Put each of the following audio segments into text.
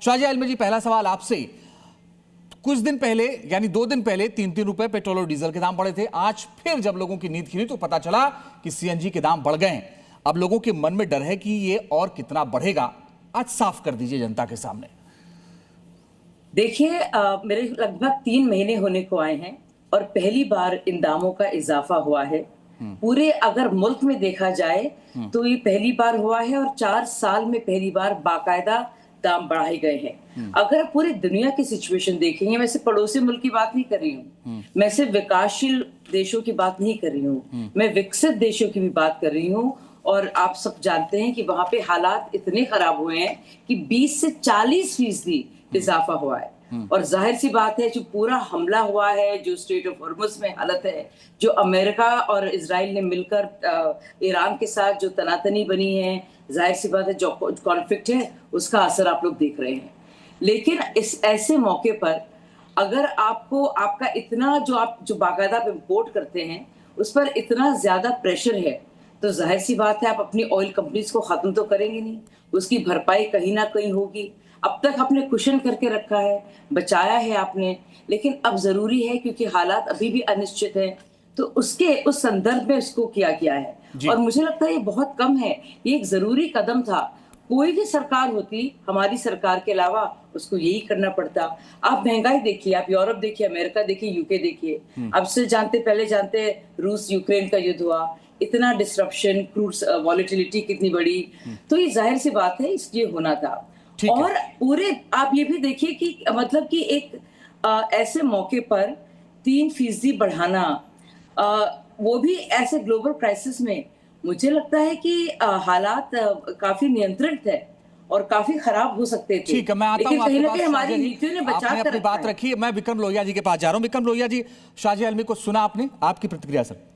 शाहजी आलमी जी, पहला सवाल आपसे। कुछ दिन पहले यानी 2 दिन पहले 3-3 रुपए पेट्रोल और डीजल के दाम बढ़े थे। आज फिर जब लोगों की नींद खुली तो पता चला कि सीएनजी के दाम बढ़ गए। अब लोगों के मन में डर है कि ये और कितना बढ़ेगा। आज साफ कर दीजिए जनता के सामने। देखिए, मेरे लगभग 3 महीने होने को आए हैं और पहली बार इन दामों का इजाफा हुआ है। पूरे अगर मुल्क में देखा जाए तो ये पहली बार हुआ है और 4 साल में पहली बार बाकायदा दाम बढ़ाए गए हैं। अगर पूरी दुनिया की सिचुएशन देखेंगे, मैं सिर्फ पड़ोसी मुल्क की बात नहीं कर रही हूँ, मैं सिर्फ विकासशील देशों की बात नहीं कर रही हूँ, मैं विकसित देशों की भी बात कर रही हूँ। और आप सब जानते हैं कि वहां पे हालात इतने खराब हुए हैं कि 20 से 40% इजाफा हुआ है। और जाहिर सी बात है, जो पूरा हमला हुआ है, जो स्ट्रेट ऑफ हॉर्मुज में हालत है, जो अमेरिका और इजराइल ने मिलकर ईरान के साथ जो तनातनी बनी है, जाहिर सी बात है जो कॉन्फ्लिक्ट है उसका असर आप लोग देख रहे हैं। लेकिन इस ऐसे मौके पर अगर आपको आपका इतना जो बाकायदा आप इम्पोर्ट करते हैं उस पर इतना ज्यादा प्रेशर है, तो जाहिर सी बात है आप अपनी ऑयल कंपनीज को खत्म तो करेंगे नहीं, उसकी भरपाई कहीं ना कहीं होगी। अब तक आपने कुशन करके रखा है, बचाया है आपने, लेकिन अब जरूरी है क्योंकि हालात अभी भी अनिश्चित है, तो उस संदर्भ में इसको किया गया है। और मुझे लगता है ये बहुत कम है, ये एक जरूरी कदम था। कोई भी सरकार होती हमारी सरकार के अलावा उसको यही करना पड़ता। आप महंगाई देखिए, आप यूरोप देखिए, अमेरिका देखिए, यूके देखिए। अब से पहले जानते रूस यूक्रेन का युद्ध हुआ, इतना डिसरप्शन, क्रूड वॉलेटिलिटी कितनी बड़ी, तो ये जाहिर सी बात है इसलिए होना था। और पूरे आप ये भी देखिए कि मतलब कि एक ऐसे मौके पर 3% बढ़ाना, वो भी ऐसे ग्लोबल क्राइसिस में, मुझे लगता है कि हालात काफी नियंत्रित है और काफी खराब हो सकते थे। ठीक है, मैं आता हूं लेकिन कहीं आपके ना पास। कहीं हमारी नीतियों ने बचा कर अपनी बात रखी है। मैं विक्रम लोहिया जी के पास जा रहा हूं। विक्रम लोहिया जी, शाहजी आलमी को सुना आपने, आपकी प्रतिक्रिया सर।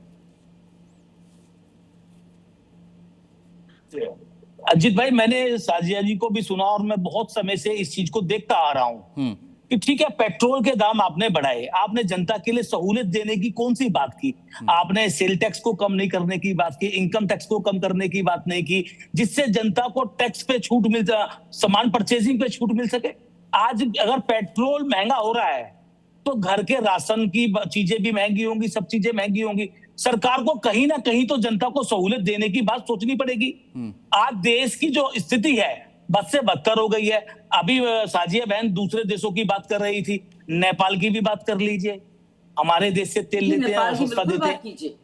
अजीत भाई, मैंने साजिया जी को भी सुना और मैं बहुत समय से इस चीज को देखता आ रहा हूं कि ठीक है, पेट्रोल के दाम आपने बढ़ाए, आपने जनता के लिए सहूलियत देने की कौन सी बात की? आपने सेल टैक्स को कम नहीं करने की बात की, इनकम टैक्स को कम करने की बात नहीं की, जिससे जनता को टैक्स पे छूट मिल, सामान परचेजिंग पे छूट मिल सके। आज अगर पेट्रोल महंगा हो रहा है तो घर के राशन की चीजें भी महंगी होंगी, सब चीजें महंगी होंगी। सरकार को कहीं ना कहीं तो जनता को सहूलियत देने की बात सोचनी पड़ेगी। आज देश की जो स्थिति है बद से बदतर हो गई है। अभी साजिया बहन दूसरे देशों की बात कर रही थी, नेपाल की भी बात कर लीजिए। हमारे देश से तेल लेते हैं और सस्ता देते हैं।